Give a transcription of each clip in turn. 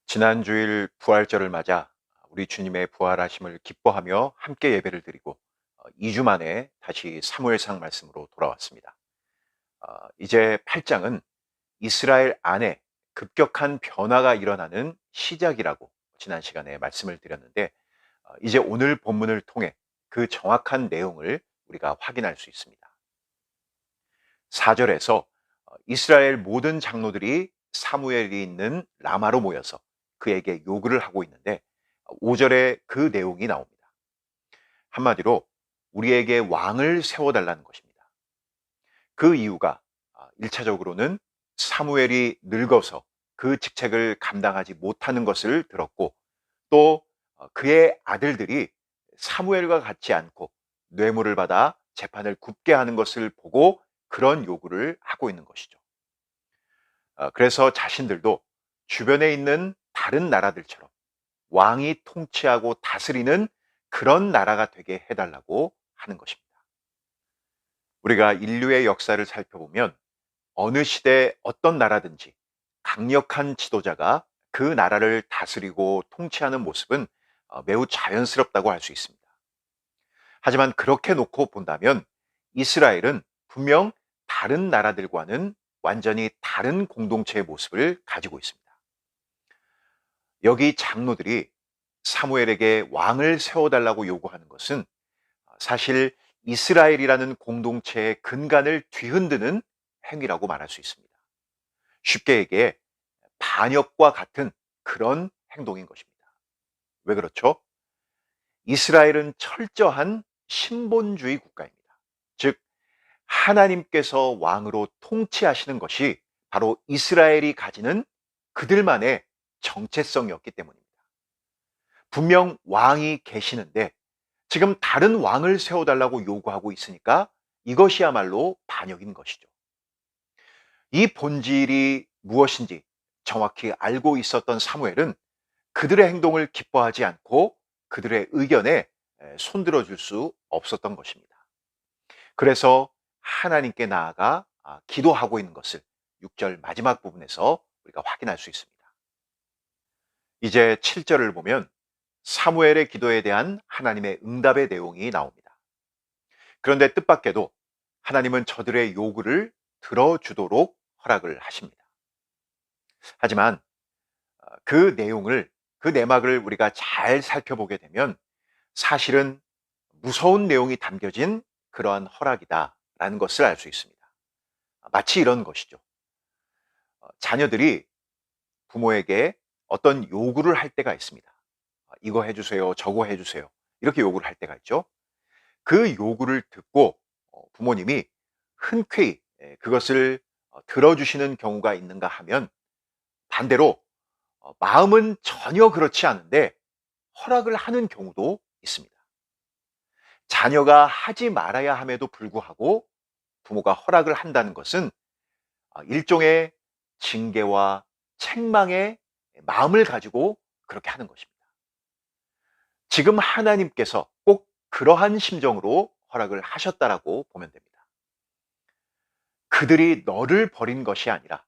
지난 주일 부활절을 맞아 우리 주님의 부활하심을 기뻐하며 함께 예배를 드리고 2주 만에 다시 사무엘상 말씀으로 돌아왔습니다. 이제 8장은 이스라엘 안에 급격한 변화가 일어나는 시작이라고 지난 시간에 말씀을 드렸는데, 이제 오늘 본문을 통해 그 정확한 내용을 우리가 확인할 수 있습니다. 4절에서 이스라엘 모든 장로들이 사무엘이 있는 라마로 모여서 그에게 요구를 하고 있는데, 5절에 그 내용이 나옵니다. 한마디로 우리에게 왕을 세워달라는 것입니다. 그 이유가 1차적으로는 사무엘이 늙어서 그 직책을 감당하지 못하는 것을 들었고, 또 그의 아들들이 사무엘과 같지 않고 뇌물을 받아 재판을 굽게 하는 것을 보고 그런 요구를 하고 있는 것이죠. 그래서 자신들도 주변에 있는 다른 나라들처럼 왕이 통치하고 다스리는 그런 나라가 되게 해달라고 하는 것입니다. 우리가 인류의 역사를 살펴보면 어느 시대 어떤 나라든지 강력한 지도자가 그 나라를 다스리고 통치하는 모습은 매우 자연스럽다고 할 수 있습니다. 하지만 그렇게 놓고 본다면 이스라엘은 분명 다른 나라들과는 완전히 다른 공동체의 모습을 가지고 있습니다. 여기 장로들이 사무엘에게 왕을 세워달라고 요구하는 것은 사실 이스라엘이라는 공동체의 근간을 뒤흔드는 행위라고 말할 수 있습니다. 쉽게 얘기해 반역과 같은 그런 행동인 것입니다. 왜 그렇죠? 이스라엘은 철저한 신본주의 국가입니다. 즉, 하나님께서 왕으로 통치하시는 것이 바로 이스라엘이 가지는 그들만의 정체성이었기 때문입니다. 분명 왕이 계시는데 지금 다른 왕을 세워달라고 요구하고 있으니까 이것이야말로 반역인 것이죠. 이 본질이 무엇인지 정확히 알고 있었던 사무엘은 그들의 행동을 기뻐하지 않고 그들의 의견에 손들어 줄 수 없었던 것입니다. 그래서 하나님께 나아가 기도하고 있는 것을 6절 마지막 부분에서 우리가 확인할 수 있습니다. 이제 7절을 보면 사무엘의 기도에 대한 하나님의 응답의 내용이 나옵니다. 그런데 뜻밖에도 하나님은 저들의 요구를 들어주도록 허락을 하십니다. 하지만 그 내용을, 그 내막을 우리가 잘 살펴보게 되면 사실은 무서운 내용이 담겨진 그러한 허락이다라는 것을 알 수 있습니다. 마치 이런 것이죠. 자녀들이 부모에게 어떤 요구를 할 때가 있습니다. 이거 해주세요, 저거 해주세요. 이렇게 요구를 할 때가 있죠. 그 요구를 듣고 부모님이 흔쾌히 그것을 들어주시는 경우가 있는가 하면, 반대로 마음은 전혀 그렇지 않은데 허락을 하는 경우도 있습니다. 자녀가 하지 말아야 함에도 불구하고 부모가 허락을 한다는 것은 일종의 징계와 책망의 마음을 가지고 그렇게 하는 것입니다. 지금 하나님께서 꼭 그러한 심정으로 허락을 하셨다라고 보면 됩니다. 그들이 너를 버린 것이 아니라,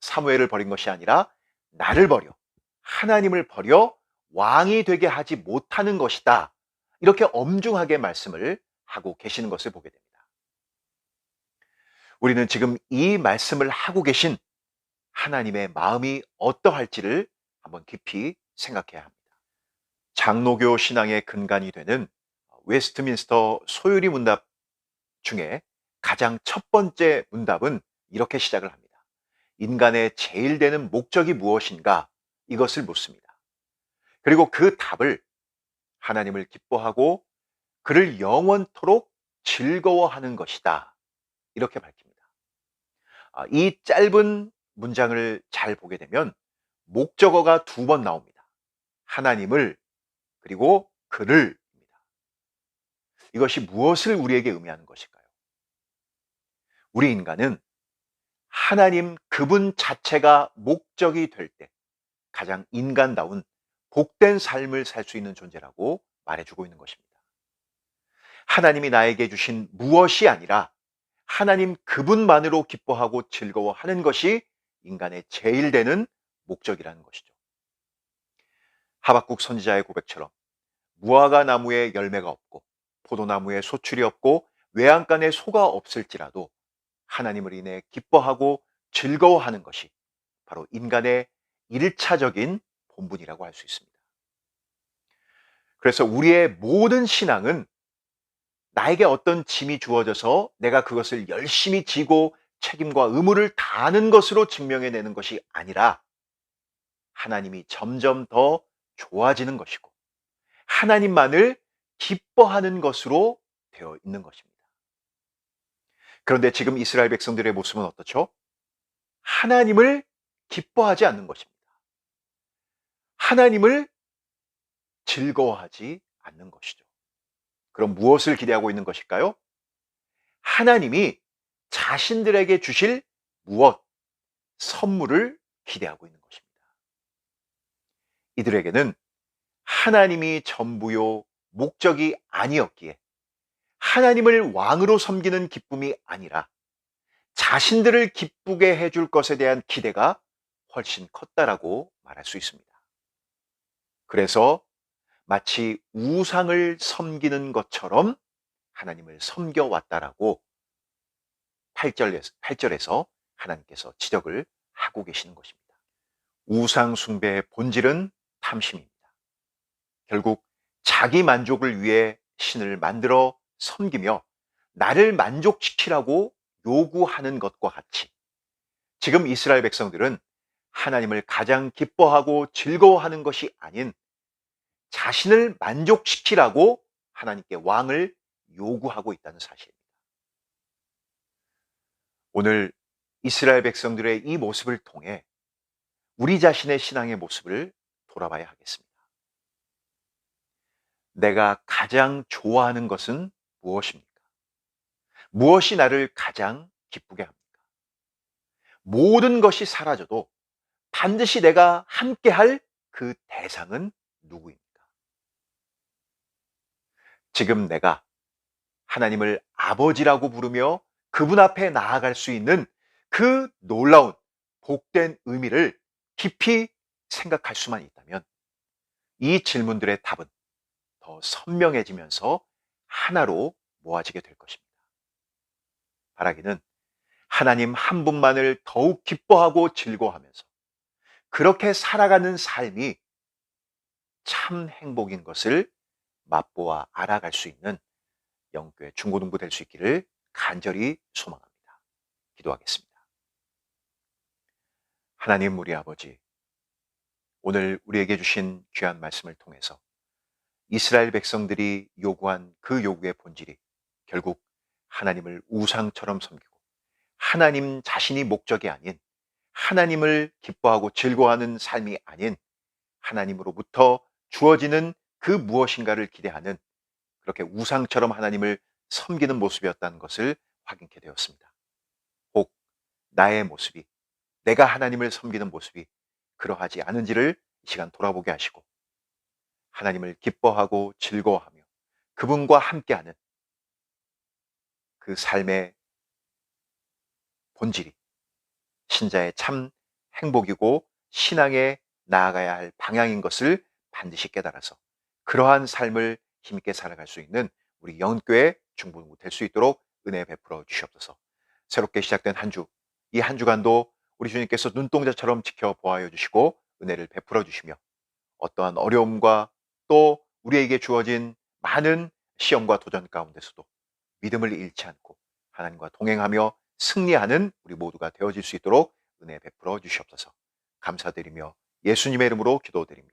사무엘을 버린 것이 아니라 나를 버려, 하나님을 버려 왕이 되게 하지 못하는 것이다. 이렇게 엄중하게 말씀을 하고 계시는 것을 보게 됩니다. 우리는 지금 이 말씀을 하고 계신 하나님의 마음이 어떠할지를 한번 깊이 생각해야 합니다. 장로교 신앙의 근간이 되는 웨스트민스터 소유리 문답 중에 가장 첫 번째 문답은 이렇게 시작을 합니다. 인간의 제일 되는 목적이 무엇인가? 이것을 묻습니다. 그리고 그 답을 하나님을 기뻐하고 그를 영원토록 즐거워하는 것이다. 이렇게 밝힙니다. 이 짧은 문장을 잘 보게 되면 목적어가 두 번 나옵니다. 하나님을, 그리고 그를. 이것이 무엇을 우리에게 의미하는 것일까요? 우리 인간은 하나님 그분 자체가 목적이 될 때 가장 인간다운 복된 삶을 살 수 있는 존재라고 말해주고 있는 것입니다. 하나님이 나에게 주신 무엇이 아니라 하나님 그분만으로 기뻐하고 즐거워하는 것이 인간의 제일 되는 목적이라는 것이죠. 하박국 선지자의 고백처럼 무화과 나무에 열매가 없고 포도나무에 소출이 없고 외양간에 소가 없을지라도 하나님을 인해 기뻐하고 즐거워하는 것이 바로 인간의 일차적인 본분이라고 할 수 있습니다. 그래서 우리의 모든 신앙은 나에게 어떤 짐이 주어져서 내가 그것을 열심히 지고 책임과 의무를 다하는 것으로 증명해내는 것이 아니라 하나님이 점점 더 좋아지는 것이고 하나님만을 기뻐하는 것으로 되어 있는 것입니다. 그런데 지금 이스라엘 백성들의 모습은 어떻죠? 하나님을 기뻐하지 않는 것입니다. 하나님을 즐거워하지 않는 것이죠. 그럼 무엇을 기대하고 있는 것일까요? 하나님이 자신들에게 주실 무엇, 선물을 기대하고 있는 것입니다. 이들에게는 하나님이 전부요, 목적이 아니었기에 하나님을 왕으로 섬기는 기쁨이 아니라 자신들을 기쁘게 해줄 것에 대한 기대가 훨씬 컸다라고 말할 수 있습니다. 그래서 마치 우상을 섬기는 것처럼 하나님을 섬겨왔다라고 8절에서 하나님께서 지적을 하고 계시는 것입니다. 우상 숭배의 본질은 탐심입니다. 결국 자기 만족을 위해 신을 만들어 섬기며 나를 만족시키라고 요구하는 것과 같이 지금 이스라엘 백성들은 하나님을 가장 기뻐하고 즐거워하는 것이 아닌 자신을 만족시키라고 하나님께 왕을 요구하고 있다는 사실입니다. 오늘 이스라엘 백성들의 이 모습을 통해 우리 자신의 신앙의 모습을 돌아봐야 하겠습니다. 내가 가장 좋아하는 것은 무엇입니까? 무엇이 나를 가장 기쁘게 합니까? 모든 것이 사라져도 반드시 내가 함께할 그 대상은 누구입니까? 지금 내가 하나님을 아버지라고 부르며 그분 앞에 나아갈 수 있는 그 놀라운 복된 의미를 깊이 생각할 수만 있다면 이 질문들의 답은 더 선명해지면서 하나로 모아지게 될 것입니다. 바라기는 하나님 한 분만을 더욱 기뻐하고 즐거워하면서 그렇게 살아가는 삶이 참 행복인 것을 맛보아 알아갈 수 있는 영교회 중고등부 될 수 있기를 간절히 소망합니다. 기도하겠습니다. 하나님 우리 아버지, 오늘 우리에게 주신 귀한 말씀을 통해서 이스라엘 백성들이 요구한 그 요구의 본질이 결국 하나님을 우상처럼 섬기고 하나님 자신이 목적이 아닌 하나님을 기뻐하고 즐거워하는 삶이 아닌 하나님으로부터 주어지는 그 무엇인가를 기대하는 그렇게 우상처럼 하나님을 섬기는 모습이었다는 것을 확인케 되었습니다. 혹 나의 모습이 내가 하나님을 섬기는 모습이 그러하지 않은지를 이 시간 돌아보게 하시고 하나님을 기뻐하고 즐거워하며 그분과 함께하는 그 삶의 본질이 신자의 참 행복이고 신앙에 나아가야 할 방향인 것을 반드시 깨달아서 그러한 삶을 힘있게 살아갈 수 있는 우리 영교회 중보부 될 수 있도록 은혜 베풀어 주시옵소서. 새롭게 시작된 한 주, 이 한 주간도 우리 주님께서 눈동자처럼 지켜보아여 주시고 은혜를 베풀어 주시며 어떠한 어려움과 또 우리에게 주어진 많은 시험과 도전 가운데서도 믿음을 잃지 않고 하나님과 동행하며 승리하는 우리 모두가 되어질 수 있도록 은혜 베풀어 주시옵소서. 감사드리며 예수님의 이름으로 기도드립니다.